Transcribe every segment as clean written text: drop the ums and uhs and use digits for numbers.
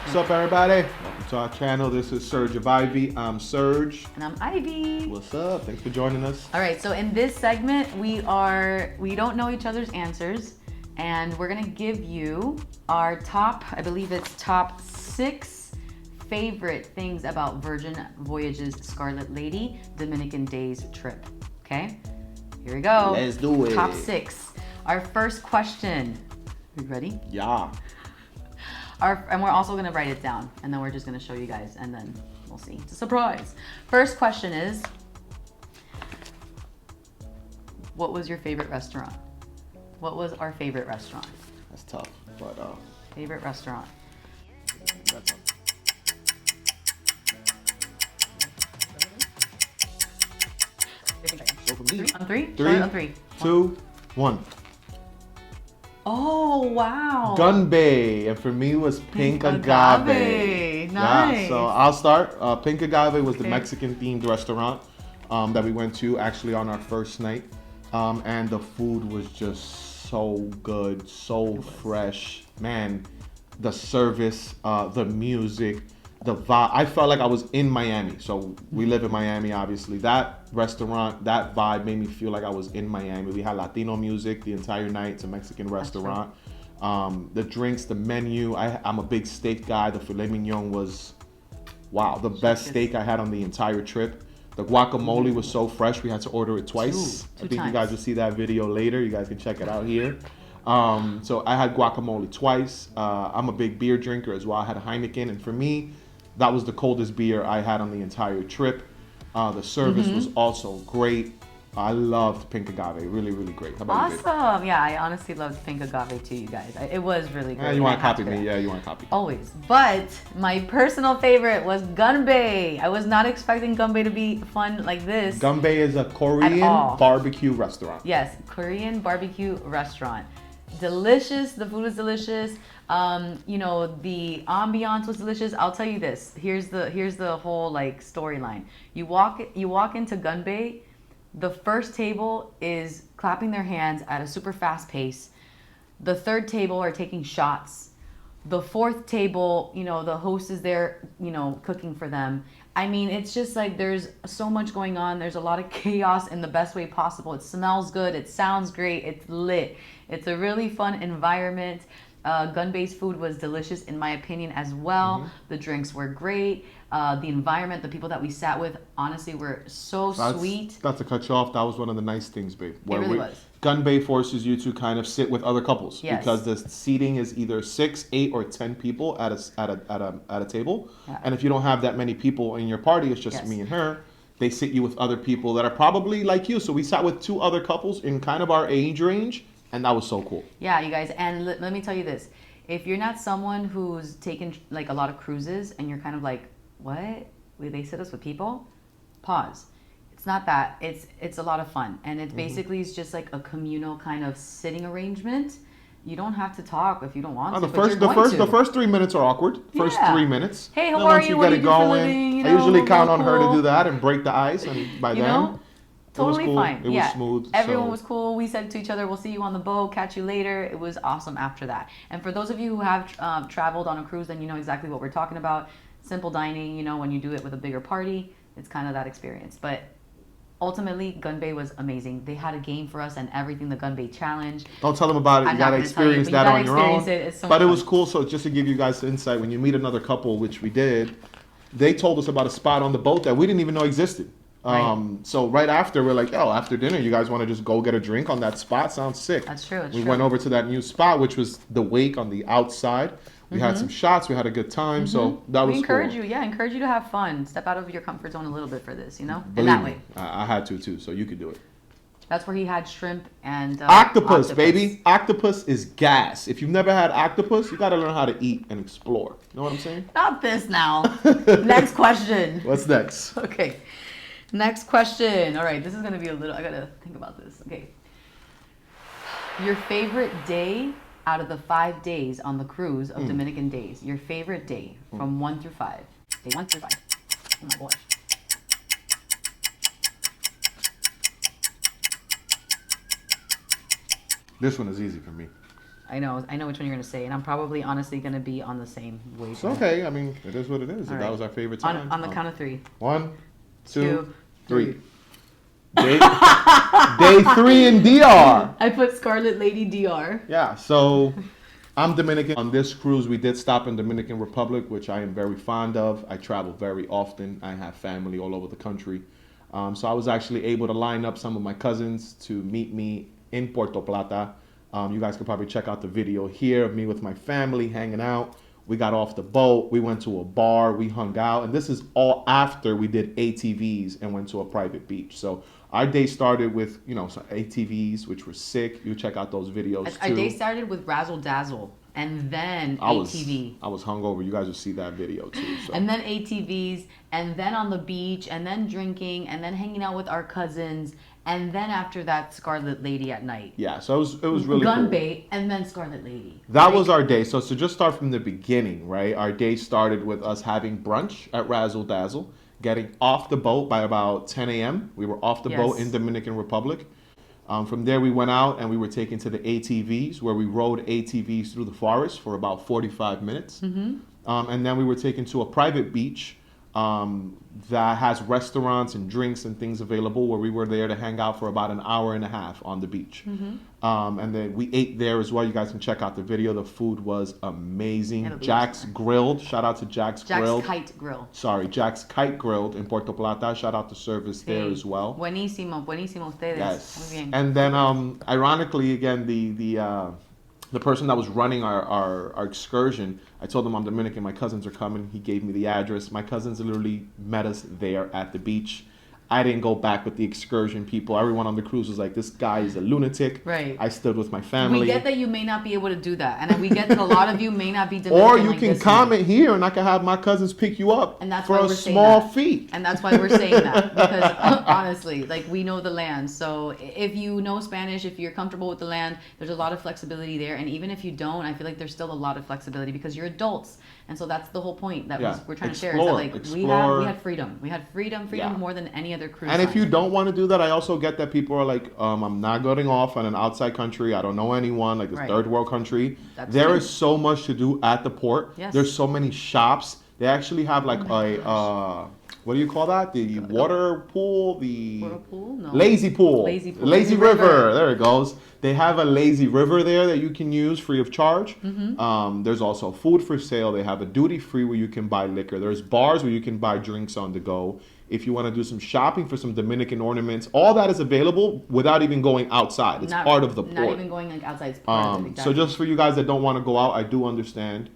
What's up, everybody? Welcome to our channel. This is Serg and Ivy. I'm Serg. And I'm Ivy. What's up? Thanks for joining us. All right, so in this segment, we don't know each other's answers, and we're gonna give you our top, I believe it's top 6 favorite things about Virgin Voyages Scarlet Lady Dominican Days trip. Okay, here we go. Let's do it. Top 6. Our first question. Are you ready? Yeah. And we're also gonna write it down, and then we're just gonna show you guys, and then we'll see. It's a surprise. First question is, what was your favorite restaurant? What was our favorite restaurant? That's tough, but Favorite restaurant. that's tough. So for me, On three? Three, Sorry, on 3. 2, 1. Oh, wow. Gunbay, and for me was Pink Agave. Agave. Nice. Yeah, so I'll start. Pink Agave was the Okay. Mexican-themed restaurant that we went to actually on our first night, and the food was just so good, so fresh. Man, the service, the music, the vibe. I felt like I was in Miami. So we live in Miami, obviously. That restaurant, that vibe made me feel like I was in Miami. We had Latino music the entire night. It's a Mexican restaurant. The drinks, the menu. I'm a big steak guy. The filet mignon was, wow, the best steak I had on the entire trip. The guacamole was so fresh. We had to order it twice. Two I think times. you guys will see that video later. You guys can check it out here. So I had guacamole twice. I'm a big beer drinker as well. I had a Heineken, and for me, that was the coldest beer I had on the entire trip. The service was also great. I loved Pink Agave. Really, really great. How about you, babe? Awesome. Yeah, I honestly loved Pink Agave too, you guys. It was really great. Yeah, you and want I to had copy go. me? Yeah, you want to copy. Always. But my personal favorite was Gunbay. I was not expecting Gunbay to be fun like this. Gunbay is a Korean all. barbecue restaurant. Yes, Korean barbecue restaurant. Delicious. The food was delicious. You know, the ambiance was delicious. I'll tell you this. Here's the whole like storyline. You walk into Gunbay. The first table is clapping their hands at a super fast pace. The third table are taking shots. The fourth table, you know, the host is there, you know, cooking for them. I mean, it's just like there's so much going on. There's a lot of chaos in the best way possible. It smells good. It sounds great. It's lit. It's a really fun environment. Gun-based food was delicious in my opinion as well. The drinks were great. The environment, the people that we sat with, honestly, were so sweet. Not to cut you off, that was one of the nice things, babe. It really was. Gunbay forces you to kind of sit with other couples Yes. because the seating is either 6, 8, or 10 people at a table. Yeah. And if you don't have that many people in your party, it's just Yes. me and her. They sit you with other people that are probably like you. So we sat with 2 other couples in kind of our age range, and that was so cool. Yeah, you guys, and let me tell you this. If you're not someone who's taken like a lot of cruises and you're kind of like, what? Will they sit us with people? Pause. It's not that. It's a lot of fun. And it basically is just like a communal kind of sitting arrangement. You don't have to talk if you don't want to. The first 3 minutes are awkward. First Yeah. 3 minutes. Hey, how Then are once you? you What get do it you do for a going, living? You I know, usually count real on her to cool. do that and break the ice, and by You then know? Totally it was cool. fine. It was Yeah. smooth. Everyone so. was cool. We said to each other, we'll see you on the boat, catch you later. It was awesome after that. And for those of you who have traveled on a cruise, then you know exactly what we're talking about. Simple dining, you know, when you do it with a bigger party, it's kind of that experience. But ultimately, Gunbay was amazing. They had a game for us and everything, the Gunbay Challenge. Don't tell them about it. I'm You not gotta gonna tell you, experience but you that gotta on your own. experience it. It's so But it much was fun. cool. So just to give you guys insight, when you meet another couple, which we did, they told us about a spot on the boat that we didn't even know existed. Right. So right after, we're like, oh, after dinner, you guys want to just go get a drink on that spot? Sounds sick. That's true. It's We true. went over to that new spot, which was the wake on the outside. We had some shots. We had a good time. So that was We encourage cool. you, yeah, encourage you to have fun. Step out of your comfort zone a little bit for this, you know? In Believe that me, way. I had to too. So you could do it. That's where he had shrimp and Octopus, baby. Octopus is gas. If you've never had octopus, you got to learn how to eat and explore. You know what I'm saying? Not this now. Next question. What's next? Okay. Next question. All right, this is going to be a little, I got to think about this. Okay. Your favorite day out of the 5 days on the cruise of Dominican days. Your favorite day from 1 through 5. Day 1 through 5. Oh my gosh. This one is easy for me. I know which one you're gonna say, and I'm probably honestly gonna be on the same wavelength. It's okay. I mean, it is what it is. All That right. was our favorite time. On the count of 3. 1, 2, Two, 3. Day 3 in DR. I put Scarlet Lady DR. Yeah, so I'm Dominican. On this cruise, we did stop in Dominican Republic, which I am very fond of. I travel very often. I have family all over the country. So I was actually able to line up some of my cousins to meet me in Puerto Plata. You guys could probably check out the video here of me with my family hanging out. We got off the boat. We went to a bar. We hung out. And this is all after we did ATVs and went to a private beach. So our day started with, some ATVs, which were sick. You check out those videos too. Our day started with Razzle Dazzle and then ATV. I was hungover. You guys will see that video too. So. And then ATVs, and then on the beach, and then drinking, and then hanging out with our cousins, and then after that, Scarlet Lady at night. Yeah, so it was really Gun cool. bait, and then Scarlet Lady. That was our day. So to just start from the beginning, right? Our day started with us having brunch at Razzle Dazzle, getting off the boat by about 10 a.m. We were off the boat in Dominican Republic. From there, we went out and we were taken to the ATVs, where we rode ATVs through the forest for about 45 minutes. Mm-hmm. And then we were taken to a private beach that has restaurants and drinks and things available, where we were there to hang out for about an hour and a half on the beach. Mm-hmm. And then we ate there as well. You guys can check out the video. The food was amazing. Jack's Grilled. Shout out to Jack's Grilled. Kite Grill. Sorry, Jack's Kite Grilled in Puerto Plata. Shout out to service there as well. Buenísimo ustedes. Yes. Muy bien. And then, ironically, again, the person that was running our excursion, I told him I'm Dominican, my cousins are coming. He gave me the address. My cousins literally met us there at the beach. I didn't go back with the excursion people. Everyone on the cruise was like, this guy is a lunatic. Right. I stood with my family. We get that you may not be able to do that. And we get that a lot of you may not be Dominican. Or you like can this comment here and I can have my cousins pick you up and that's for why a we're saying small that. fee. And that's why we're saying that. Because honestly, we know the land. So if you know Spanish, if you're comfortable with the land, there's a lot of flexibility there. And even if you don't, I feel like there's still a lot of flexibility because you're adults. And so that's the whole point that we're trying to share. Is that we had freedom. We had freedom more than any other cruise. And if you don't want to do that, I also get that people are like, I'm not going off on an outside country. I don't know anyone, like this third world country. There is so much to do at the port. Yes. There's so many shops. They actually have like what do you call that? The water pool? The water pool? No. Lazy pool. Lazy river. There it goes. They have a lazy river there that you can use free of charge. Mm-hmm. There's also food for sale. They have a duty free where you can buy liquor. There's bars where you can buy drinks on the go. If you want to do some shopping for some Dominican ornaments, all that is available without even going outside. It's part of the port. Not even going outside. It's part of it, exactly. So just for you guys that don't want to go out, I do understand.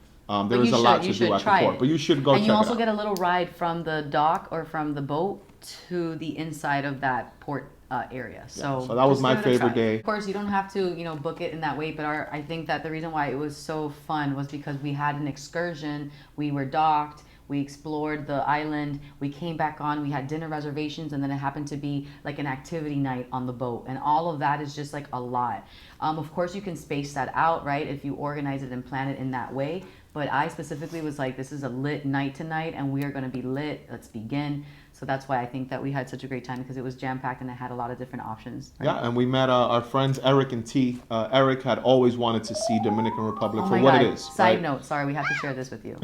There is a lot to do at the port, but you should go check it out. And you also get a little ride from the dock or from the boat to the inside of that port area. So that was my favorite day. Of course, you don't have to, book it in that way, but I think that the reason why it was so fun was because we had an excursion. We were docked. We explored the island. We came back on. We had dinner reservations, and then it happened to be like an activity night on the boat. And all of that is just like a lot. Of course, you can space that out, right? If you organize it and plan it in that way. But I specifically was like, this is a lit night tonight, and we are going to be lit. Let's begin. So that's why I think that we had such a great time, because it was jam-packed and it had a lot of different options. Right? Yeah, and we met our friends Eric and T. Eric had always wanted to see Dominican Republic for what it is. Side note, sorry, we have to share this with you,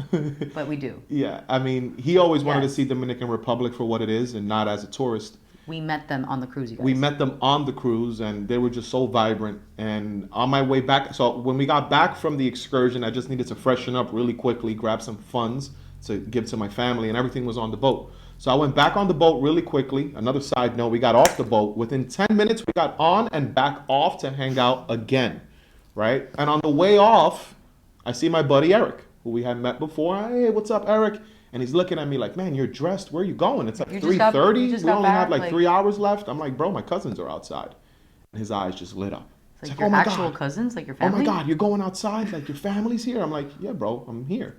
but we do. Yeah, I mean, he always wanted to see Dominican Republic for what it is and not as a tourist. We met them on the cruise, you guys. We met them on the cruise, and they were just so vibrant. And on my way back, so when we got back from the excursion, I just needed to freshen up really quickly, grab some funds to give to my family, and everything was on the boat. So I went back on the boat really quickly. Another side note, we got off the boat. Within 10 minutes, we got on and back off to hang out again, right? And on the way off, I see my buddy Eric, who we had met before. Hey, what's up, Eric? And he's looking at me like, man, you're dressed. Where are you going? It's like 3:30. We only have like 3 hours left. I'm like, bro, my cousins are outside. And his eyes just lit up. It's like, your actual cousins, like your family? Oh my God, you're going outside? Like your family's here? I'm like, yeah, bro, I'm here.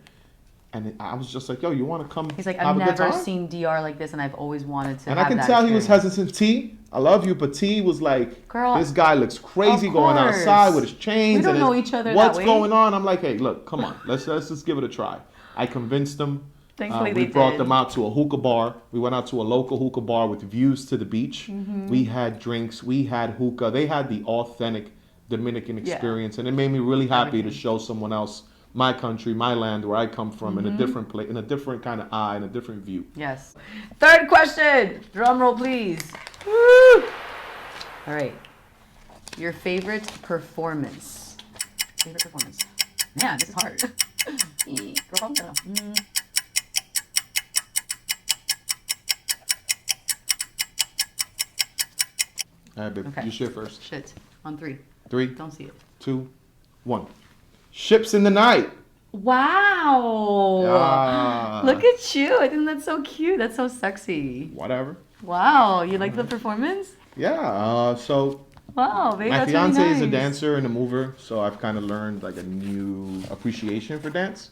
And I was just like, yo, you want to come? He's like, I've never seen DR like this, and I've always wanted to. And I can tell he was hesitant. T, I love you, but T was like, girl, this guy looks crazy going outside with his chains. We don't know each other. What's going on? I'm like, hey, look, come on, let's just give it a try. I convinced him. Thankfully, we brought them out to a hookah bar. We went out to a local hookah bar with views to the beach. Mm-hmm. We had drinks. We had hookah. They had the authentic Dominican Yeah. experience, and it made me really happy to Everything. show someone else my country, my land, where I come from, in a different place, in a different kind of eye, in a different view. Yes. Third question. Drum roll, please. Woo! All right. Your favorite performance. Favorite performance. Man, this is hard. Girl problem? I don't know. All right, babe. Okay. You share first. Shit. On 3. 3, Don't see it. 2, 1. Ships in the night. Wow. Ah. Look at you. I think that's so cute. That's so sexy. Whatever. Wow. You like the performance? Yeah. So Wow, babe. my That's fiance really nice. is a dancer and a mover, so I've kind of learned like a new appreciation for dance.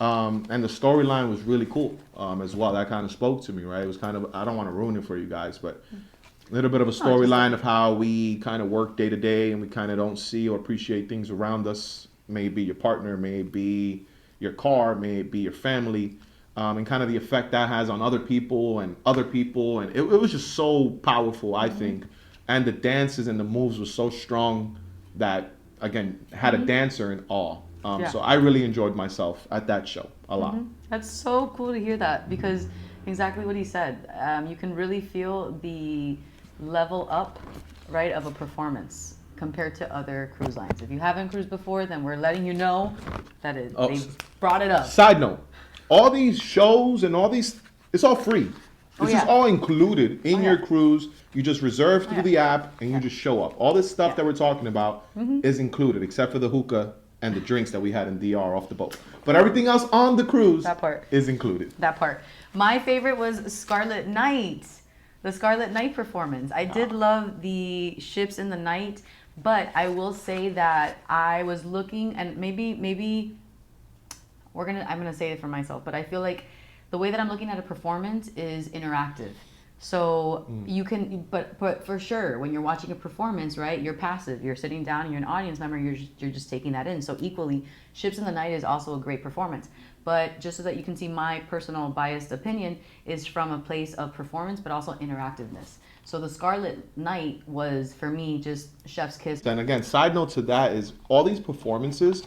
And the storyline was really cool as well. That kind of spoke to me, right? It was kind of, I don't want to ruin it for you guys, but a little bit of a storyline of how we kind of work day to day and we kind of don't see or appreciate things around us. Maybe your partner, maybe your car, maybe your family, and kind of the effect that has on other people. And it was just so powerful, I think. And the dances and the moves were so strong that, again, had a dancer in awe. Yeah. So I really enjoyed myself at that show a lot. That's so cool to hear that because exactly what he said. You can really feel the level up, right, of a performance compared to other cruise lines. If you haven't cruised before, then we're letting you know that they brought it up. Side note, all these shows and all these, it's all free. Oh, This is yeah. all included in Oh, your yeah. cruise. You just reserve through Yeah. the app and you just show up. All this stuff that we're talking about is included, except for the hookah and the drinks that we had in DR off the boat. But everything else on the cruise That part. is included. That part. My favorite was Scarlet Night, the Scarlet Night performance. I did love the ships in the night, but I will say that I was looking, and maybe I'm gonna say it for myself, but I feel like the way that I'm looking at a performance is interactive. So you can, but for sure, when you're watching a performance, right, you're passive. You're sitting down and you're an audience member. You're just taking that in. So equally, Ships in the Night is also a great performance. But just so that you can see my personal biased opinion is from a place of performance, but also interactiveness. So the Scarlet Night was for me just chef's kiss. And again, side note to that is all these performances,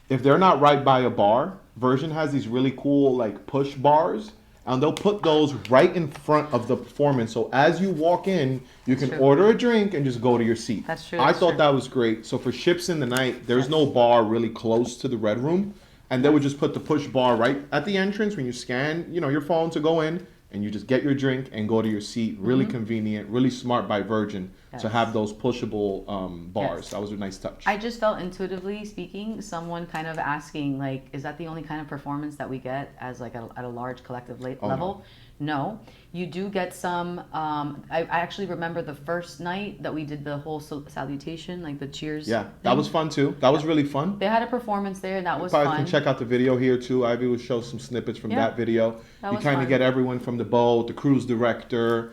if they're not right by a bar, Virgin has these really cool like push bars. And they'll put those right in front of the performance. So as you walk in, you can True. order a drink and just go to your seat. That's true, I that's thought true. that was great. So for Ships in the Night, there's no bar really close to the Red Room. And they would just put the push bar right at the entrance when you scan, your phone to go in. And you just get your drink and go to your seat. Really convenient, really smart by Virgin to Yes. have those pushable bars. Yes. That was a nice touch. I just felt intuitively speaking, someone kind of asking, like, is that the only kind of performance that we get as like at a large collective level? No, you do get some. I actually remember the first night that we did the whole salutation, like the cheers. Yeah, that thing. was fun too. That was really fun. They had a performance there, and that was Probably fun. can check out the video here too. Ivy will show some snippets from Yeah, that video. that You was kind of fun. get everyone from the boat, the cruise director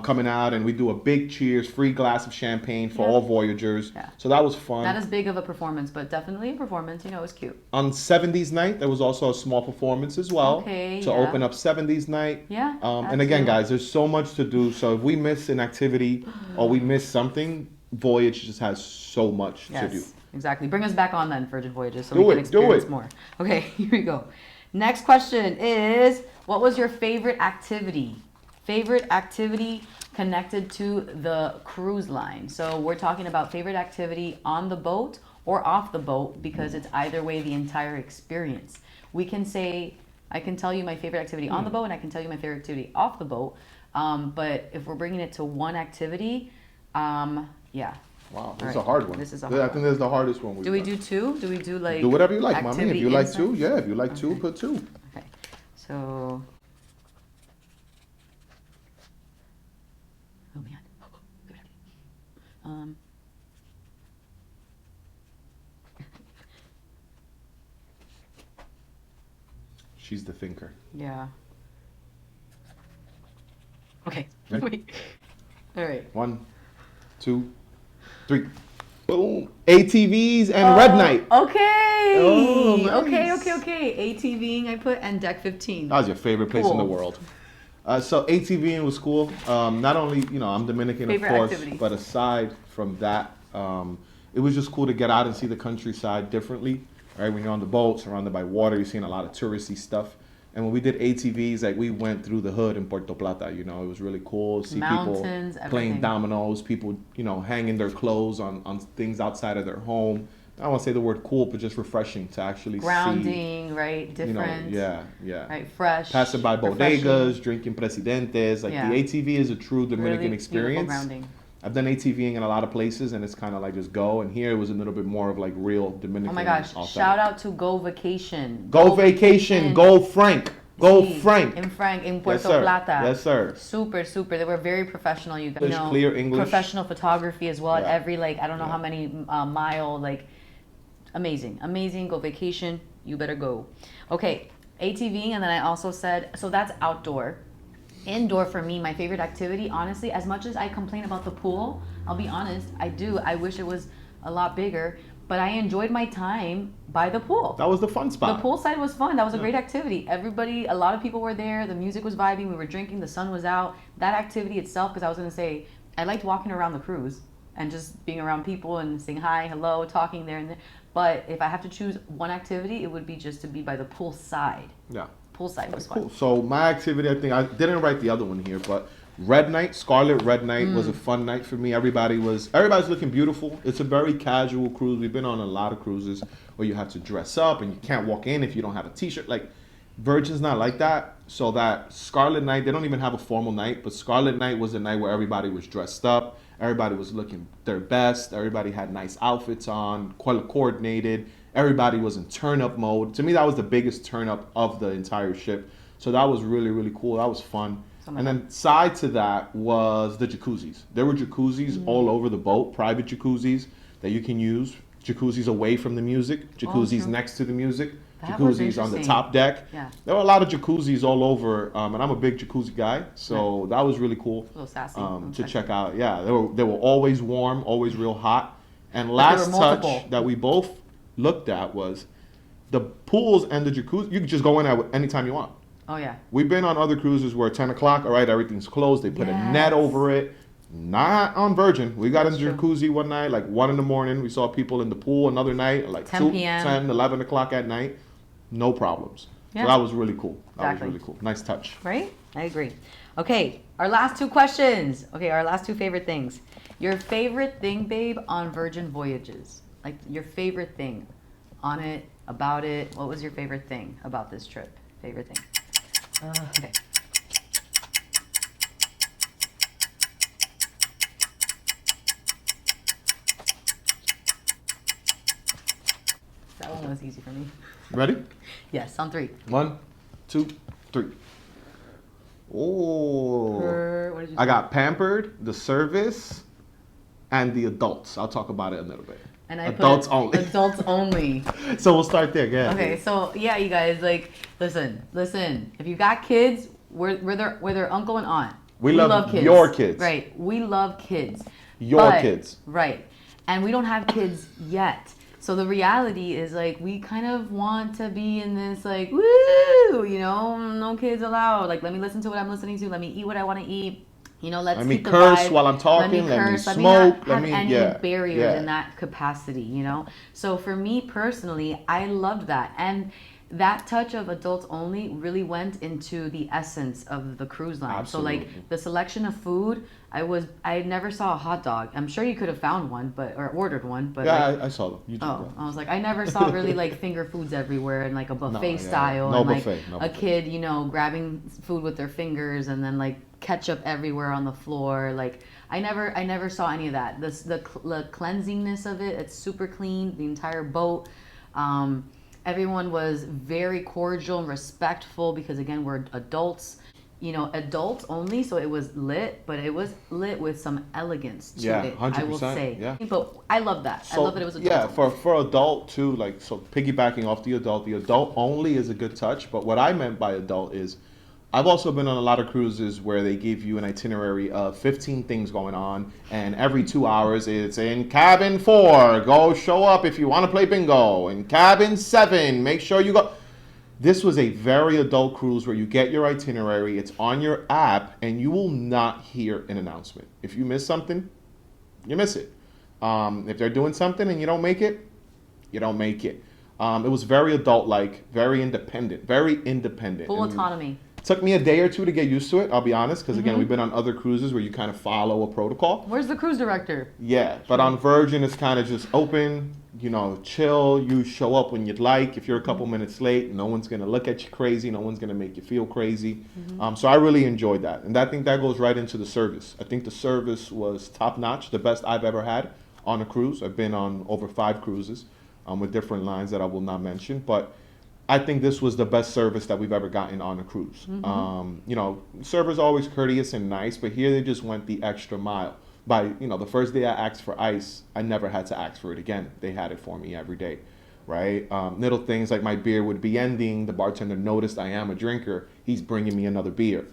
coming out, and we do a big cheers, free glass of champagne for Yeah. all Voyagers. Yeah. So that was fun. Not as big of a performance, but definitely a performance. It was cute. On 70s night, there was also a small performance as well Okay, to yeah. open up 70s night. Yeah, And again, absolutely. guys, there's so much to do. So if we miss an activity or we miss something, Voyage just has so much to do. Yes, exactly. Bring us back on then, Virgin Voyages, so Do we can it, do experience it. more. Okay, here we go. Next question is, what was your favorite activity? Favorite activity connected to the cruise line. So we're talking about favorite activity on the boat or off the boat because it's either way the entire experience. We can say, I can tell you my favorite activity on the boat and I can tell you my favorite activity off the boat. But if we're bringing it to one activity, yeah. Wow, this All is right. a hard one. This is a I hard think one. this is the hardest one. Do we do two? Do we do like Do whatever you like, mommy. If activity you like insights? two, yeah. If you like two, Okay. put two. Okay. So. Oh man. Good idea. She's the thinker. Yeah. Okay. Ready? Wait. All right. 1, 2, 3. Boom. ATVs and Red Night. Okay. Oh, nice. Okay. ATVing I put and deck 15. That was your favorite place in the Cool. world. So ATVing was cool. Not only, I'm Dominican, Favorite of course, activity. but aside from that, it was just cool to get out and see the countryside differently. Right, when you're on the boat, surrounded by water, you're seeing a lot of touristy stuff. And when we did ATVs, like we went through the hood in Puerto Plata. You know, it was really cool to see Mountains, people playing everything. dominoes, people, you know, hanging their clothes on things outside of their home. I don't want to say the word cool, but just refreshing to actually see. Grounding, right? You know, Different. yeah. Right, fresh. Passing by bodegas, refreshing. drinking presidentes. Like Yeah. the ATV is a true Dominican Really experience. beautiful grounding. I've done ATVing in a lot of places, and it's kind of like just go. And here it was a little bit more of like real Dominican. Oh my gosh! authentic. Shout out to Go Vacation. Go Vacation, in- go Frank, go Sí, Frank. in Puerto Yes, sir. Plata. Yes, sir. Super, super. They were very professional. You English, know, clear English. professional photography as well. At Yeah. every like I don't know Yeah. how many mile like. Amazing. Go Vacation. You better go. Okay, ATVing, and then I also said so that's outdoor. Indoor for me, my favorite activity, honestly, as much as I complain about the pool, I'll be honest, I do. I wish it was a lot bigger, but I enjoyed my time by the pool. That was the fun The spot. pool side was fun. That was a great activity. Everybody, a lot of people were there. The music was vibing. We were drinking. The sun was out. That activity itself, because I was going to say, I liked walking around the cruise and just being around people and saying hi, hello, talking there and there. But if I have to choose one activity, it would be just to be by the pool side. Yeah. Poolside was Cool. fun. So my activity, I think I didn't write the other one here, but Red Night, Scarlet Red Night was a fun night for me. Everybody's looking beautiful. It's a very casual cruise. We've been on a lot of cruises where you have to dress up and you can't walk in if you don't have a t-shirt. Like Virgin's not like that. So that Scarlet Night, they don't even have a formal night, but Scarlet Night was a night where everybody was dressed up. Everybody was looking their best. Everybody had nice outfits on, quite coordinated. Everybody was in turn-up mode. To me, that was the biggest turn-up of the entire ship. So that was really, really cool. That was fun. And then side to that was the jacuzzis. There were jacuzzis all over the boat, private jacuzzis that you can use. Jacuzzis away from the music, jacuzzis true. next to the music, That was jacuzzis on the interesting. top deck. Yeah. There were a lot of jacuzzis all over, and I'm a big jacuzzi guy, so that was really cool A little sassy. to check out. Yeah, they were always warm, always real hot. And there last were touch multiple. that we both looked at was the pools and the jacuzzi. You can just go in at any time you want. Oh, yeah. We've been on other cruises where 10 o'clock, all right, everything's closed. They put a net Yes. over it. Not on Virgin. We got in the That's true. jacuzzi one night, like 1 in the morning. We saw people in the pool another night, like 10 2, p.m. 10, 11 o'clock at night. No problems. Yeah. So that was really cool. That Exactly. was really cool. Nice touch. Right? I agree. Okay, our last two questions. Okay, our last two favorite things. Your favorite thing, babe, on Virgin Voyages? Like your favorite thing on it, about it. What was your favorite thing about this trip? Favorite thing. Okay. That one was easy for me. Ready? Yes, on 3. 1, 2, 3. Oh. What did you I say? got pampered, the service, and the adults. I'll talk about it in a little bit. And I Adults put only. Adults only. So we'll start there. Yeah. Okay, so yeah, you guys, like, listen. If you got kids, we're their uncle and aunt. We love your kids. Right. We love kids. Your kids. Right. And we don't have kids yet. So the reality is like we kind of want to be in this like woo, you know, no kids allowed. Like let me listen to what I'm listening to. Let me eat what I want to eat. You know, let's Let me keep the curse vibe. while I'm talking. Let me curse. Let smoke. not Let have me any yeah. barriers yeah. in that capacity. You know. So for me personally, I loved that and. That touch of adults only really went into the essence of the cruise line. Absolutely. So like the selection of food, I never saw a hot dog. I'm sure you could have found one, or ordered one, but Yeah, like, I saw them. You did oh, that. I was like, I never saw really like finger foods everywhere and like a buffet yeah. style No and like buffet, no a buffet. kid, you know, grabbing food with their fingers and then like ketchup everywhere on the floor. Like I never saw any of that. The cleansingness of it, it's super clean. The entire boat. Everyone was very cordial and respectful because again we're adults, you know, adults only, so it was lit, but it was lit with some elegance to Yeah, it, I will 100%, say. yeah. But I love that. I So, love that it was adults. yeah, only. for adult too, like so piggybacking off the adult only is a good touch. But what I meant by adult is I've also been on a lot of cruises where they give you an itinerary of 15 things going on, and every 2 hours it's in cabin 4, go show up if you want to play bingo. In cabin 7, make sure you go. This was a very adult cruise where you get your itinerary, it's on your app, and you will not hear an announcement. If you miss something, you miss it. If they're doing something and you don't make it, you don't make it. It was very adult-like, very independent, Full autonomy. Took me a day or two to get used to it, I'll be honest, because again, we've been on other cruises where you kind of follow a protocol. Where's the cruise director? Yeah, but on Virgin, it's kind of just open, chill. You show up when you'd like. If you're a couple minutes late, no one's going to look at you crazy. No one's going to make you feel crazy. So I really enjoyed that. And I think that goes right into the service. I think the service was top-notch, the best I've ever had on a cruise. I've been on over 5 cruises with different lines that I will not mention. But I think this was the best service that we've ever gotten on a cruise. Servers always courteous and nice, but here they just went the extra mile. By the first day I asked for ice, I never had to ask for it again. They had it for me every day, right? Little things like my beer would be ending. The bartender noticed I am a drinker. He's bringing me another beer.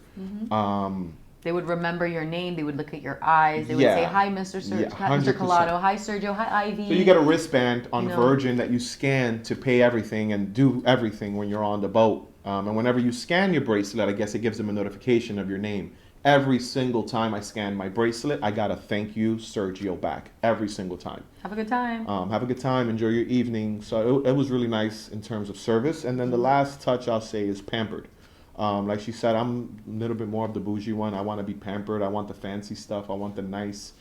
They would remember your name. They would look at your eyes. They would say, "Hi, Mr. Mr. Collado. Hi, Sergio. Hi, Ivy." So you get a wristband on Virgin that you scan to pay everything and do everything when you're on the boat. And whenever you scan your bracelet, I guess it gives them a notification of your name. Every single time I scanned my bracelet, I got a "Thank you, Sergio" back. Every single time. Have a good time. Have a good time. Enjoy your evening. So it was really nice in terms of service. And then the last touch I'll say is pampered. Like she said, I'm a little bit more of the bougie one. I want to be pampered. I want the fancy stuff. I want the nice.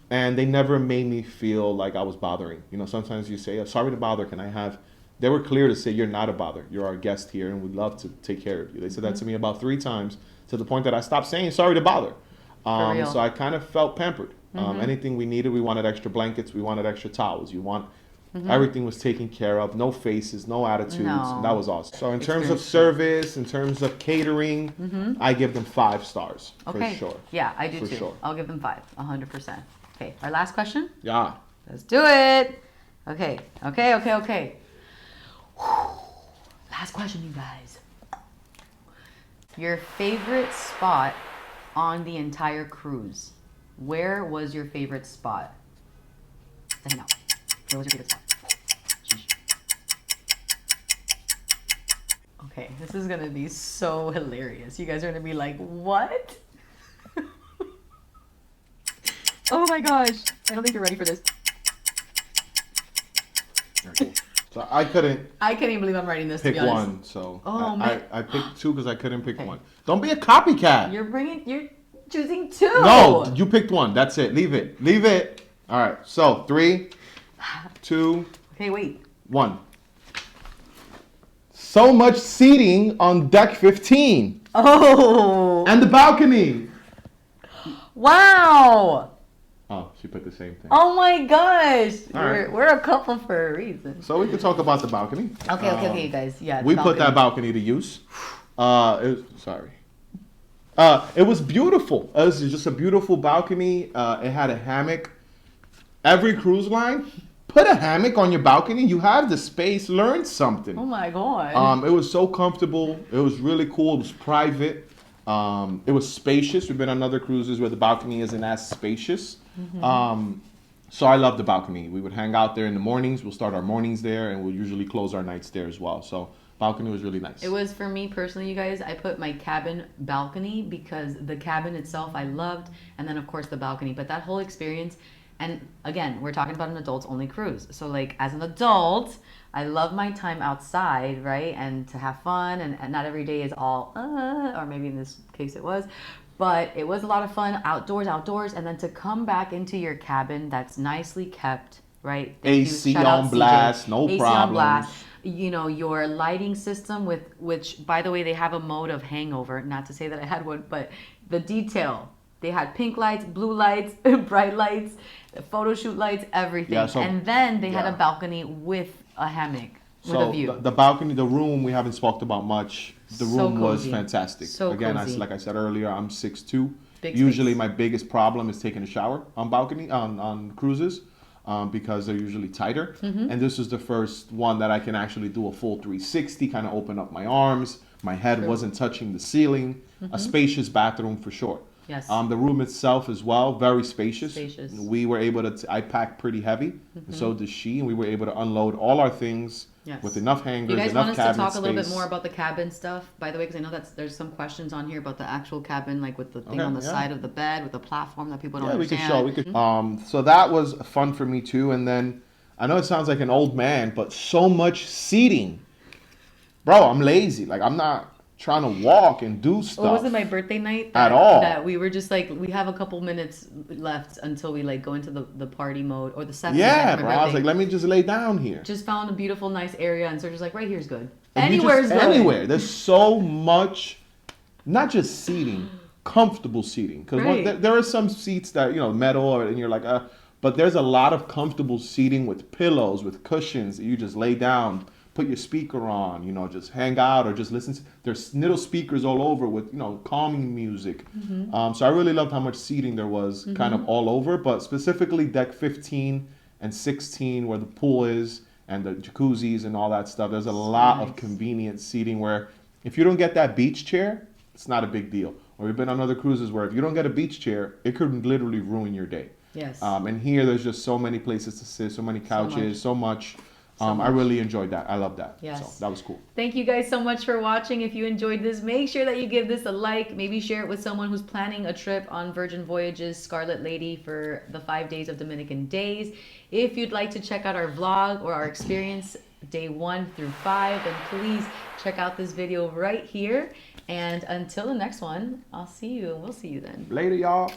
And they never made me feel like I was bothering. Sometimes you say, "Sorry to bother. Can I have..." They were clear to say, "You're not a bother. You're our guest here, and we'd love to take care of you." They said that to me about 3 times, to the point that I stopped saying "sorry to bother." So I kind of felt pampered. Anything we needed, we wanted extra blankets. We wanted extra towels. Everything was taken care of. No faces, no attitudes. No. That was awesome. So in terms of service, in terms of catering, I give them 5 stars for sure. Yeah, I do for too. Sure. I'll give them 5, 100%. Okay, our last question. Yeah. Let's do it. Okay. Last question, you guys. Your favorite spot on the entire cruise. Where was your favorite spot? Let me know. Where was your favorite spot? Okay, this is gonna be so hilarious. You guys are gonna be like, what? Oh my gosh. I don't think you're ready for this. So I can't even believe I'm writing this, pick to be honest. one. So man. I picked 2 because I couldn't pick one. Don't be a copycat. You're choosing 2. No, you picked one. That's it. Leave it. All right. So 3, 2. Okay, wait. 1. So much seating on deck 15. Oh. And the balcony. Wow. Oh, she put the same thing. Oh my gosh. All right. We're a couple for a reason. So we can talk about the balcony. Okay, you guys. Yeah. We put that balcony to use. It was beautiful. It was just a beautiful balcony. It had a hammock. Every cruise line, put a hammock on your balcony. You have the space. Learn something. Oh my god. It was so comfortable. It was really cool. It was private. It was spacious. We've been on other cruises where the balcony isn't as spacious. So I love the balcony. We would hang out there in the mornings. We'll start our mornings there, and we'll usually close our nights there as well. So balcony was really nice. It was, for me personally, you guys, I put my cabin balcony because the cabin itself I loved, and then of course the balcony. But that whole experience, and again, we're talking about an adults only cruise. So like as an adult, I love my time outside, right? And to have fun, and not every day is all, or maybe in this case it was. But it was a lot of fun, outdoors, and then to come back into your cabin that's nicely kept, right? AC on blast, no AC problems. on blast. Your lighting system which, by the way, they have a mode of hangover. Not to say that I had one, but the detail. They had pink lights, blue lights, bright lights, photo shoot lights, everything. Yeah, and then they had a balcony with a hammock. With a view. The balcony, the room, we haven't spoke about much. The room was fantastic. So again, cozy. like I said earlier, I'm 6'2". Big usually space. my biggest problem is taking a shower on balcony on cruises because they're usually tighter. And this is the first one that I can actually do a full 360, kind of open up my arms. My head wasn't touching the ceiling. A spacious bathroom for sure. Yes. The room itself as well, very spacious. Spacious. We were able to, I packed pretty heavy, and so did she, and we were able to unload all our things Yes. with enough hangers, You guys enough want us to cabinet talk a little bit space. more about the cabin stuff, by the way, because I know there's some questions on here about the actual cabin, like with the thing Okay, on the yeah. side of the bed, with the platform that people don't Yeah, we could understand. show. So that was fun for me too. And then I know it sounds like an old man, but so much seating, bro. I'm lazy. Like I'm not trying to walk and do stuff. Well, was it my birthday night? At all. That we were just like, we have a couple minutes left until we like go into the party mode or the second. Yeah, my bro. I was birthday. like, let me just lay down here. Just found a beautiful, nice area, and Serge was like, right here's good. And you Anywhere's just- good. Anywhere. There's so much, not just seating, comfortable seating. Because Right. there are some seats that, you know, metal, and you're like, but there's a lot of comfortable seating with pillows, with cushions that you just lay down, put your speaker on, you know, just hang out or just listen. There's little speakers all over with, you know, calming music. So I really loved how much seating there was kind of all over, but specifically deck 15 and 16 where the pool is and the jacuzzis and all that stuff. There's a lot of nice. convenient seating where if you don't get that beach chair, it's not a big deal. Or we've been on other cruises where if you don't get a beach chair, it could literally ruin your day. Yes. And here there's just so many places to sit, so many couches, so much. I really enjoyed that. I love that. Yes. So that was cool. Thank you guys so much for watching. If you enjoyed this, make sure that you give this a like. Maybe share it with someone who's planning a trip on Virgin Voyages Scarlet Lady for the 5 days of Dominican days. If you'd like to check out our vlog or our experience day 1 through 5, then please check out this video right here. And until the next one, I'll see you and we'll see you then. Later, y'all.